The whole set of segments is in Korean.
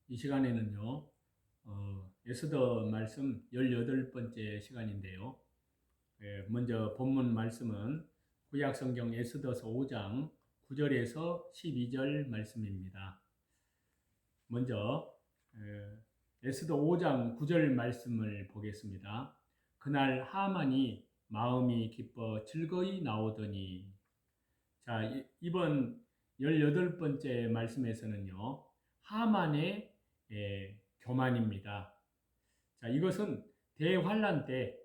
이 시간에는요, 에스더 말씀 18번째 시간인데요. 먼저 본문 말씀은 구약성경 에스더서 5장 9절에서 12절 말씀입니다. 먼저 에스더 5장 9절 말씀을 보겠습니다. 그날 하만이 마음이 기뻐 즐거이 나오더니. 자, 이번 18번째 말씀에서는요, 하만의 교만입니다. 자, 이것은 대환란 때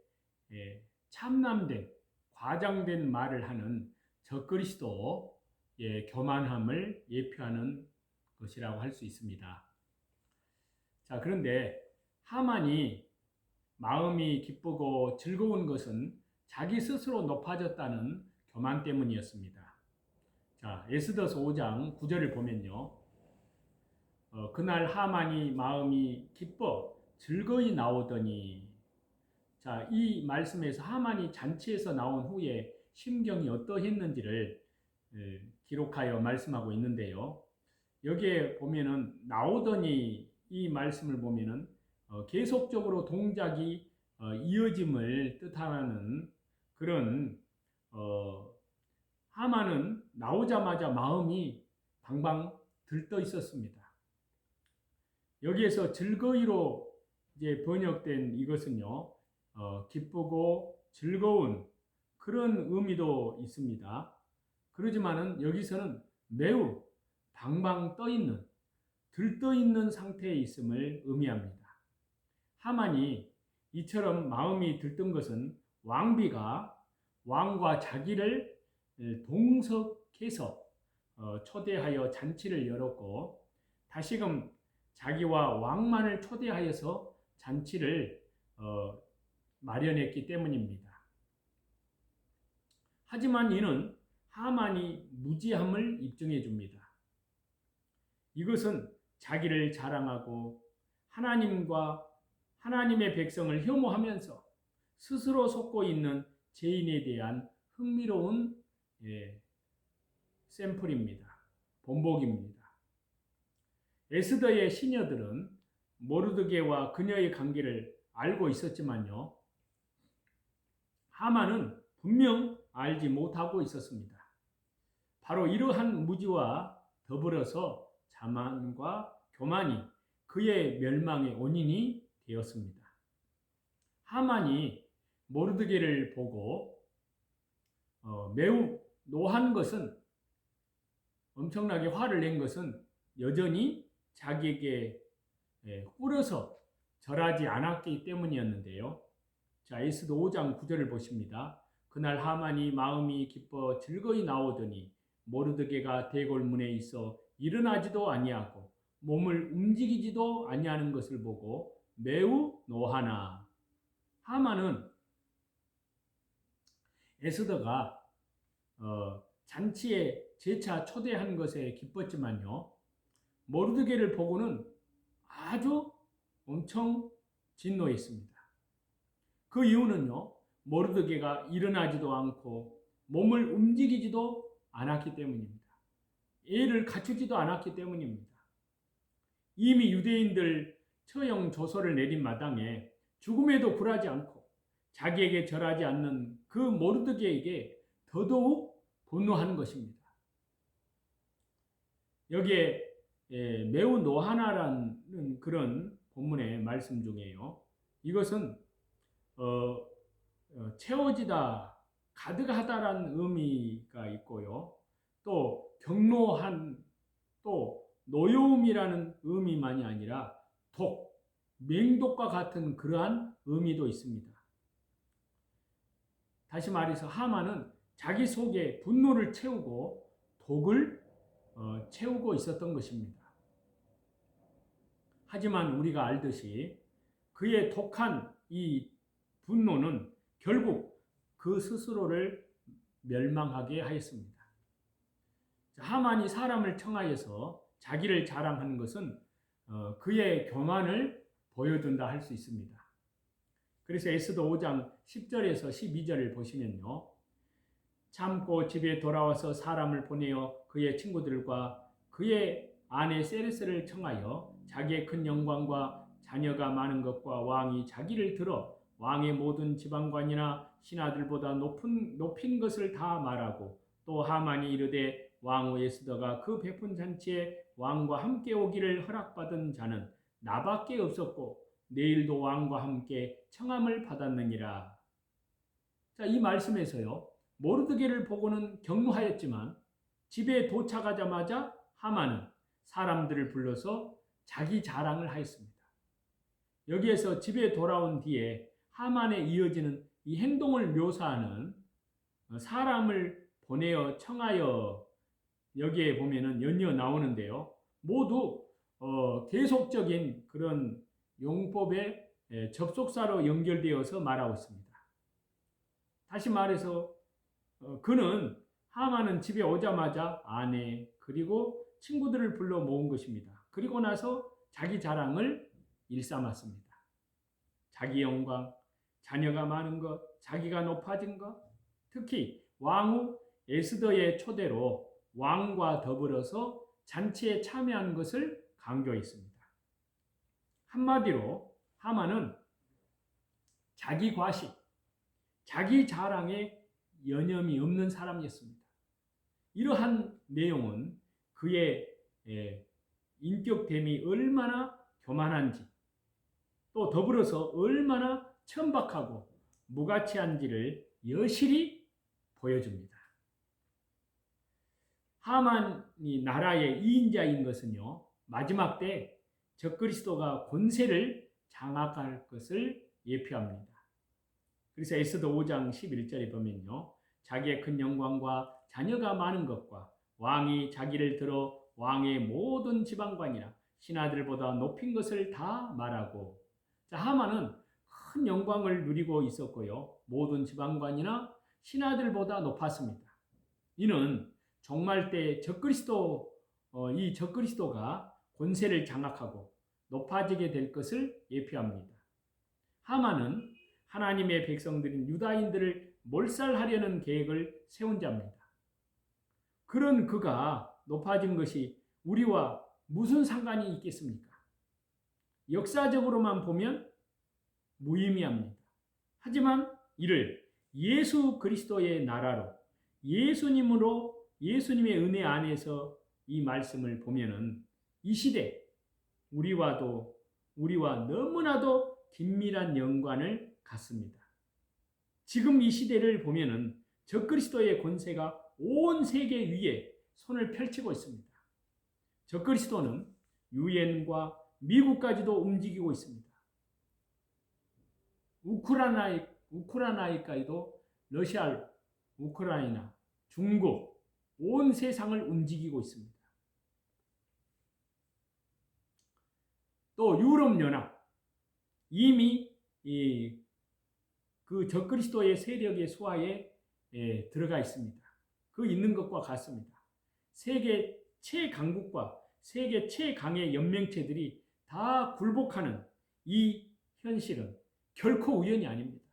참남된, 과장된 말을 하는 적그리스도의 교만함을 예표하는 것이라고 할 수 있습니다. 자, 그런데 하만이 마음이 기쁘고 즐거운 것은 자기 스스로 높아졌다는 교만 때문이었습니다. 자, 에스더서 5장 9절을 보면요. 그날 하만이 마음이 기뻐 즐거이 나오더니. 자, 이 말씀에서 하만이 잔치에서 나온 후에 심경이 어떠했는지를 기록하여 말씀하고 있는데요. 여기에 보면은 나오더니 이 말씀을 보면은 계속적으로 동작이 이어짐을 뜻하는 그런 하만은 나오자마자 마음이 방방 들떠 있었습니다. 여기에서 즐거이로 이제 번역된 이것은요, 기쁘고 즐거운 그런 의미도 있습니다. 그러지만은 여기서는 매우 방방 떠 있는, 들떠 있는 상태에 있음을 의미합니다. 하만이 이처럼 마음이 들뜬 것은 왕비가 왕과 자기를 동석해서 초대하여 잔치를 열었고, 다시금 자기와 왕만을 초대하여서 잔치를 마련했기 때문입니다. 하지만 이는 하만이 무지함을 입증해 줍니다. 이것은 자기를 자랑하고 하나님과 하나님의 백성을 혐오하면서 스스로 속고 있는 죄인에 대한 흥미로운 샘플입니다. 본보기입니다. 에스더의 시녀들은 모르드게와 그녀의 관계를 알고 있었지만요, 하만은 분명 알지 못하고 있었습니다. 바로 이러한 무지와 더불어서 자만과 교만이 그의 멸망의 원인이 되었습니다. 하만이 모르드게를 보고 매우 노한 것은, 엄청나게 화를 낸 것은 여전히 자기에게 꿇어서 절하지 않았기 때문이었는데요. 자, 에스더 5장 9절을 보십니다. 그날 하만이 마음이 기뻐 즐거이 나오더니 모르드게가 대궐문에 있어 일어나지도 아니하고 몸을 움직이지도 아니하는 것을 보고 매우 노하나. 하만은 에스더가 잔치에 재차 초대한 것에 기뻤지만요, 모르드게를 보고는 아주 엄청 진노했습니다. 그 이유는요, 모르드게가 일어나지도 않고 몸을 움직이지도 않았기 때문입니다. 예를 갖추지도 않았기 때문입니다. 이미 유대인들 처형 조서를 내린 마당에 죽음에도 굴하지 않고 자기에게 절하지 않는 그 모르드게에게 더더욱 분노하는 것입니다. 여기에 매우 노하나라는 그런 본문의 말씀 중에요, 이것은 채워지다, 가득하다라는 의미가 있고요, 또 경노한, 또 노여움이라는 의미만이 아니라 독, 맹독과 같은 그러한 의미도 있습니다. 다시 말해서 하만은 자기 속에 분노를 채우고 독을 채우고 있었던 것입니다. 하지만 우리가 알듯이 그의 독한 이 분노는 결국 그 스스로를 멸망하게 하였습니다. 하만이 사람을 청하여서 자기를 자랑하는 것은 그의 교만을 보여준다 할 수 있습니다. 그래서 에스더 5장 10절에서 12절을 보시면요, 참고 집에 돌아와서 사람을 보내어 그의 친구들과 그의 아내 세레스를 청하여 자기의 큰 영광과 자녀가 많은 것과 왕이 자기를 들어 왕의 모든 지방관이나 신하들보다 높인 것을 다 말하고, 또 하만이 이르되 왕후 에스더가 그 베푼 잔치에 왕과 함께 오기를 허락받은 자는 나밖에 없었고 내일도 왕과 함께 청함을 받았느니라. 자, 이 말씀에서요, 모르드게를 보고는 경노하였지만 집에 도착하자마자 하만은 사람들을 불러서 자기 자랑을 하였습니다. 여기에서 집에 돌아온 뒤에 하만에 이어지는 이 행동을 묘사하는 사람을 보내어 청하여, 여기에 보면은 연이어 나오는데요. 모두 계속적인 그런 용법의 접속사로 연결되어서 말하고 있습니다. 다시 말해서 그는, 하만은 집에 오자마자 아내 그리고 친구들을 불러 모은 것입니다. 그리고 나서 자기 자랑을 일삼았습니다. 자기 영광, 자녀가 많은 것, 자기가 높아진 것, 특히 왕후 에스더의 초대로 왕과 더불어서 잔치에 참여한 것을 강조했습니다. 한마디로 하만은 자기 과시, 자기 자랑에 여념이 없는 사람이었습니다. 이러한 내용은 그의 인격됨이 얼마나 교만한지, 또 더불어서 얼마나 천박하고 무가치한지를 여실히 보여줍니다. 하만이 나라의 2인자인 것은요, 마지막 때 적그리스도가 권세를 장악할 것을 예표합니다. 그래서 에스더 5장 11절에 보면요, 자기의 큰 영광과 자녀가 많은 것과 왕이 자기를 들어 왕의 모든 지방관이나 신하들보다 높인 것을 다 말하고, 자, 하만은 큰 영광을 누리고 있었고요, 모든 지방관이나 신하들보다 높았습니다. 이는 종말 때 이 적그리스도가 권세를 장악하고 높아지게 될 것을 예표합니다. 하만은 하나님의 백성들인 유다인들을 몰살하려는 계획을 세운 자입니다. 그런 그가 높아진 것이 우리와 무슨 상관이 있겠습니까? 역사적으로만 보면 무의미합니다. 하지만 이를 예수 그리스도의 나라로, 예수님의 은혜 안에서 이 말씀을 보면은 이 시대 우리와 너무나도 긴밀한 연관을 갖습니다. 지금 이 시대를 보면은 적그리스도의 권세가 온 세계 위에 손을 펼치고 있습니다. 적그리스도는 유엔과 미국까지도 움직이고 있습니다. 우크라이나까지도 러시아, 우크라이나, 중국, 온 세상을 움직이고 있습니다. 또 유럽연합, 이미 그 적그리스도의 세력의 수하에 들어가 있습니다. 그 있는 것과 같습니다. 세계 최강국과 세계 최강의 연맹체들이 다 굴복하는 이 현실은 결코 우연이 아닙니다.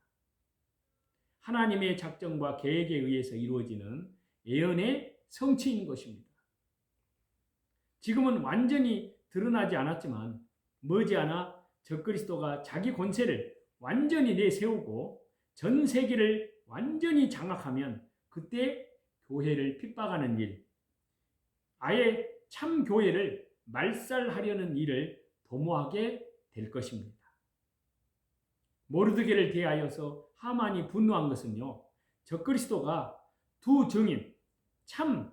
하나님의 작정과 계획에 의해서 이루어지는 예언의 성취인 것입니다. 지금은 완전히 드러나지 않았지만 머지않아 적그리스도가 자기 권세를 완전히 내세우고 전 세계를 완전히 장악하면 그때 교회를 핍박하는 일, 아예 참 교회를 말살하려는 일을 도모하게 될 것입니다. 모르드게를 대하여서 하만이 분노한 것은요, 적그리스도가 두 증인, 참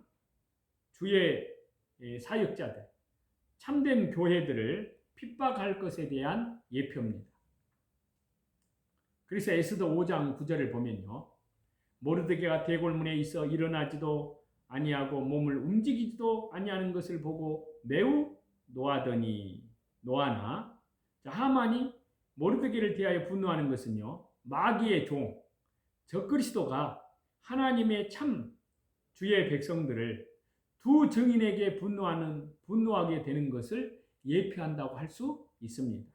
주의 사역자들, 참된 교회들을 핍박할 것에 대한 예표입니다. 그래서 에스더 5장 9절을 보면요, 모르드게가 대궐문에 있어 일어나지도 아니하고 몸을 움직이지도 아니하는 것을 보고 매우 노하나, 하만이 모르드게를 대하여 분노하는 것은요, 마귀의 종 적그리스도가 하나님의 참 주의 백성들을 두 증인에게 분노하게 되는 것을 예표한다고 할 수 있습니다.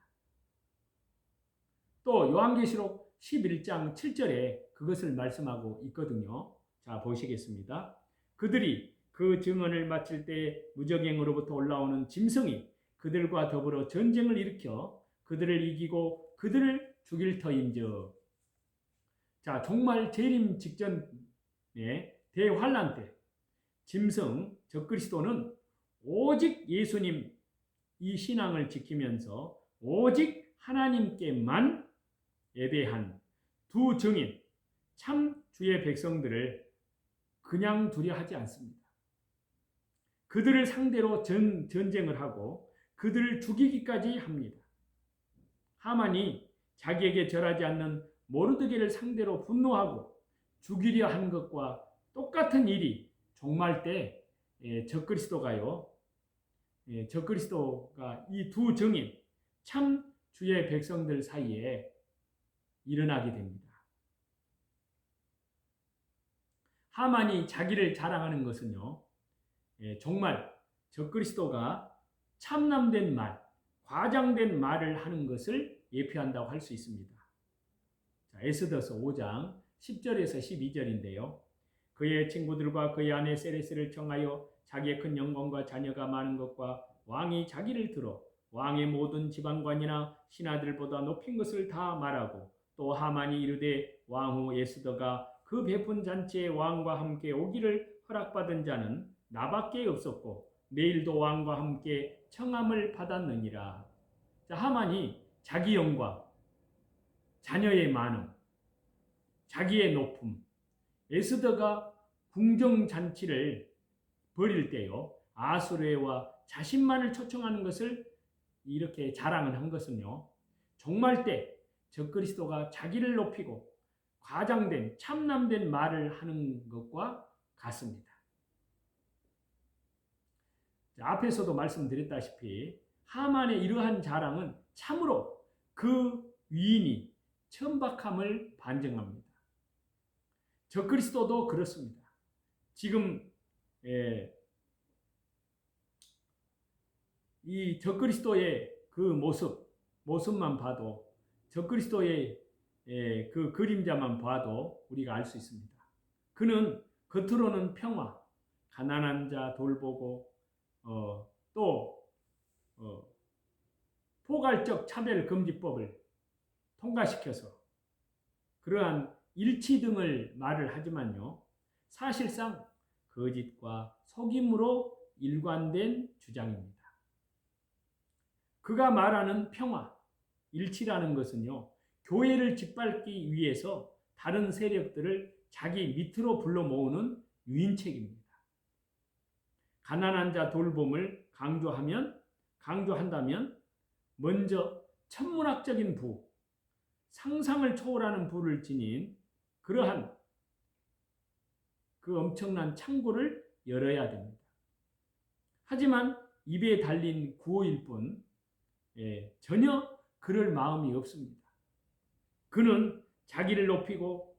또 요한계시록 11장 7절에 그것을 말씀하고 있거든요. 자, 보시겠습니다. 그들이 그 그 증언을 마칠 때 무적행으로부터 올라오는 짐승이 그들과 더불어 전쟁을 일으켜 그들을 이기고 그들을 죽일 터인즉. 자, 종말 재림 직전에 대환란 때 짐승 적그리스도는 오직 예수님 이 신앙을 지키면서 오직 하나님께만 예배한 두 증인 참 주의 백성들을 그냥 두려 하지 않습니다. 그들을 상대로 전쟁을 하고 그들을 죽이기까지 합니다. 하만이 자기에게 절하지 않는 모르드게를 상대로 분노하고 죽이려 한 것과 똑같은 일이 종말 때 적그리스도가 이 두 증인 참 주의 백성들 사이에 일어나게 됩니다. 하만이 자기를 자랑하는 것은요, 정말 적그리스도가 참남된 말, 과장된 말을 하는 것을 예표한다고 할 수 있습니다. 자, 에스더서 5장 10절에서 12절인데요. 그의 친구들과 그의 아내 세레스를 청하여 자기의 큰 영광과 자녀가 많은 것과 왕이 자기를 들어 왕의 모든 지방관이나 신하들보다 높인 것을 다 말하고 또 하만이 이르되 왕후 에스더가 그 베푼 잔치에 왕과 함께 오기를 허락받은 자는 나밖에 없었고 내일도 왕과 함께 청함을 받았느니라. 자, 하만이 자기 영광, 자녀의 많음, 자기의 높음, 에스더가 궁정잔치를 벌일 때요, 아수르와 자신만을 초청하는 것을 이렇게 자랑을 한 것은요, 종말 때 적그리스도가 자기를 높이고 과장된 참남된 말을 하는 것과 같습니다. 앞에서도 말씀드렸다시피 하만의 이러한 자랑은 참으로 그 위인이 천박함을 반증합니다. 적그리스도도 그렇습니다. 지금 이 적그리스도의 그 모습만 봐도 적그리스도의 그 그림자만 봐도 우리가 알 수 있습니다. 그는 겉으로는 평화, 가난한 자 돌보고 또 포괄적 차별금지법을 통과시켜서 그러한 일치 등을 말을 하지만요, 사실상 거짓과 속임으로 일관된 주장입니다. 그가 말하는 평화, 일치라는 것은요, 교회를 짓밟기 위해서 다른 세력들을 자기 밑으로 불러 모으는 유인책입니다. 가난한 자 돌봄을 강조한다면 먼저 천문학적인 부, 상상을 초월하는 부를 지닌 그러한 그 엄청난 창고를 열어야 됩니다. 하지만 입에 달린 구호일 뿐 전혀 그럴 마음이 없습니다. 그는 자기를 높이고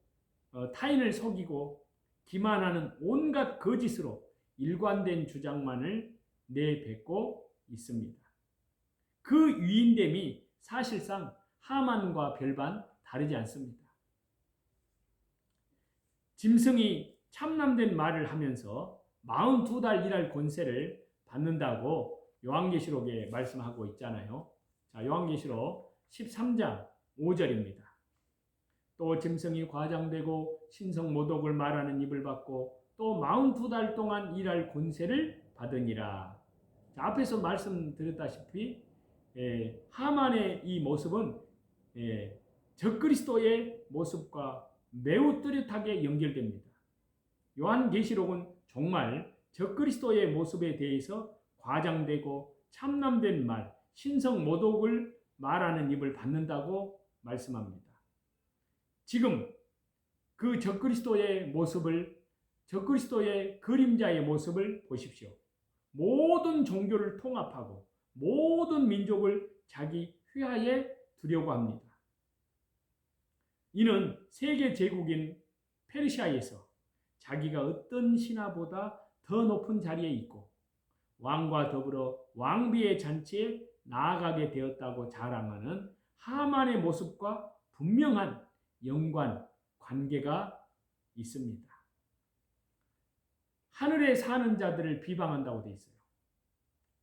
타인을 속이고 기만하는 온갖 거짓으로 일관된 주장만을 내뱉고 있습니다. 그 위인됨이 사실상 하만과 별반 다르지 않습니다. 짐승이 참남된 말을 하면서 42달 일할 권세를 받는다고 요한계시록에 말씀하고 있잖아요. 자, 요한계시록 13장 5절입니다. 또 짐승이 과장되고 신성모독을 말하는 입을 받고 또 42달 동안 일할 권세를 받으니라. 자, 앞에서 말씀드렸다시피 하만의 이 모습은 적그리스도의 모습과 매우 뚜렷하게 연결됩니다. 요한계시록은 정말 적그리스도의 모습에 대해서 과장되고 참남된 말, 신성모독을 말하는 입을 받는다고 말씀합니다. 지금 그 적그리스도의 모습을, 적그리스도의 그림자의 모습을 보십시오. 모든 종교를 통합하고 모든 민족을 자기 휘하에 두려고 합니다. 이는 세계 제국인 페르시아에서 자기가 어떤 신하보다 더 높은 자리에 있고 왕과 더불어 왕비의 잔치에 나아가게 되었다고 자랑하는 하만의 모습과 분명한 연관, 관계가 있습니다. 하늘에 사는 자들을 비방한다고 되어 있어요.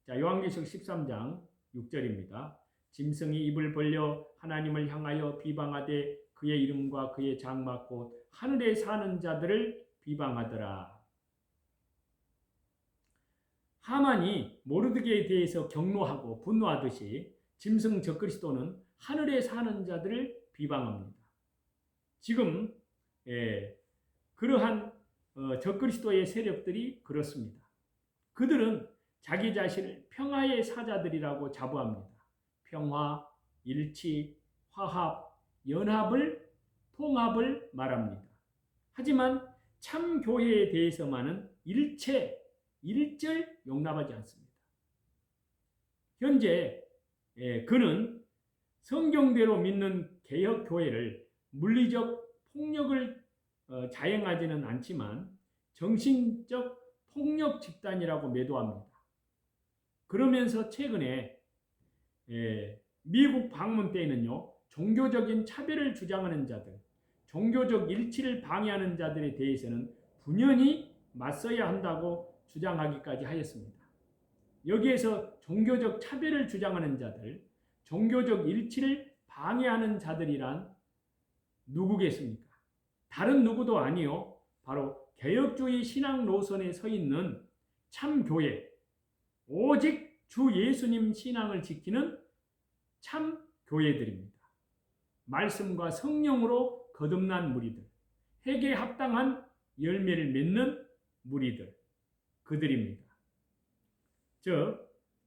자, 요한계시록 13장 6절입니다. 짐승이 입을 벌려 하나님을 향하여 비방하되 그의 이름과 그의 장막 곧 하늘에 사는 자들을 비방하더라. 하만이 모르드게에 대해서 경노하고 분노하듯이 짐승 적그리스도는 하늘에 사는 자들을 비방합니다. 지금 그러한 적그리스도의 세력들이 그렇습니다. 그들은 자기 자신을 평화의 사자들이라고 자부합니다. 평화, 일치, 화합, 연합을, 통합을 말합니다. 하지만 참 교회에 대해서만은 일절 용납하지 않습니다. 현재 그는 성경대로 믿는 개혁교회를 물리적 폭력을 자행하지는 않지만 정신적 폭력 집단이라고 매도합니다. 그러면서 최근에 미국 방문 때에는요, 종교적인 차별을 주장하는 자들, 종교적 일치를 방해하는 자들에 대해서는 분연히 맞서야 한다고 주장하기까지 하였습니다. 여기에서 종교적 차별을 주장하는 자들, 종교적 일치를 방해하는 자들이란 누구겠습니까? 다른 누구도 아니요, 바로 개혁주의 신앙 노선에 서 있는 참 교회, 오직 주 예수님 신앙을 지키는 참 교회들입니다. 말씀과 성령으로 거듭난 무리들, 회개에 합당한 열매를 맺는 무리들, 그들입니다.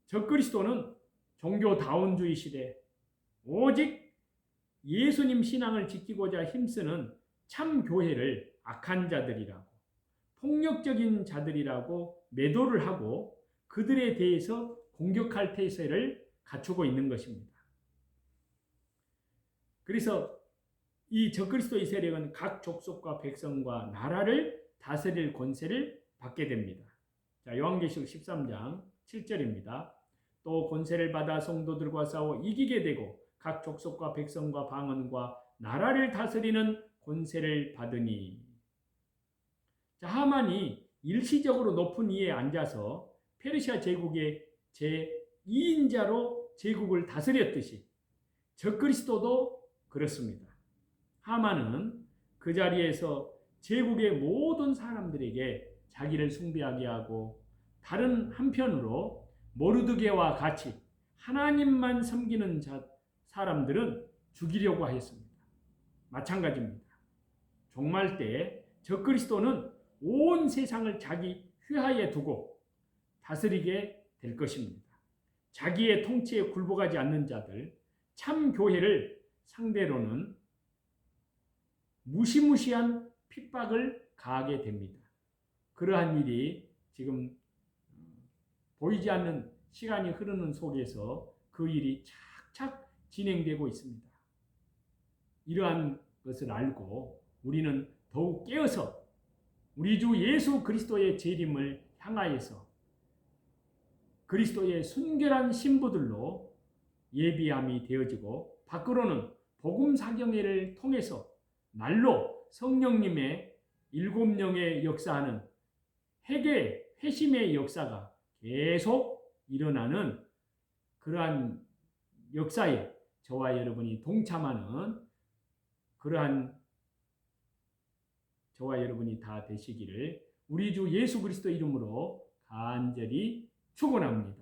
적그리스도는 종교다운주의 시대, 오직 예수님 신앙을 지키고자 힘쓰는 참 교회를 악한 자들이라고, 폭력적인 자들이라고 매도를 하고 그들에 대해서 공격할 태세를 갖추고 있는 것입니다. 그래서 이 적그리스도의 세력은 각 족속과 백성과 나라를 다스릴 권세를 받게 됩니다. 자, 요한계시록 13장 7절입니다. 또 권세를 받아 성도들과 싸워 이기게 되고 각 족속과 백성과 방언과 나라를 다스리는 권세를 받으니. 자, 하만이 일시적으로 높은 위에 앉아서 페르시아 제국의 제2인자로 제국을 다스렸듯이 적그리스도도 그렇습니다. 하만은 그 자리에서 제국의 모든 사람들에게 자기를 숭배하게 하고 다른 한편으로 모르드게와 같이 하나님만 섬기는 사람들은 죽이려고 하였습니다. 마찬가지입니다. 종말 때 적그리스도는 온 세상을 자기 휘하에 두고 다스리게 될 것입니다. 자기의 통치에 굴복하지 않는 자들, 참 교회를 상대로는 무시무시한 핍박을 가하게 됩니다. 그러한 일이 지금 보이지 않는 시간이 흐르는 속에서 그 일이 착착 진행되고 있습니다. 이러한 것을 알고 우리는 더욱 깨어서 우리 주 예수 그리스도의 재림을 향하여서 그리스도의 순결한 신부들로 예비함이 되어지고 밖으로는 복음 사경회를 통해서 날로 성령님의 7영의 역사하는 회심의 역사가 계속 일어나는 그러한 역사에 저와 여러분이 동참하는 그러한 저와 여러분이 다 되시기를 우리 주 예수 그리스도 이름으로 간절히 축원합니다.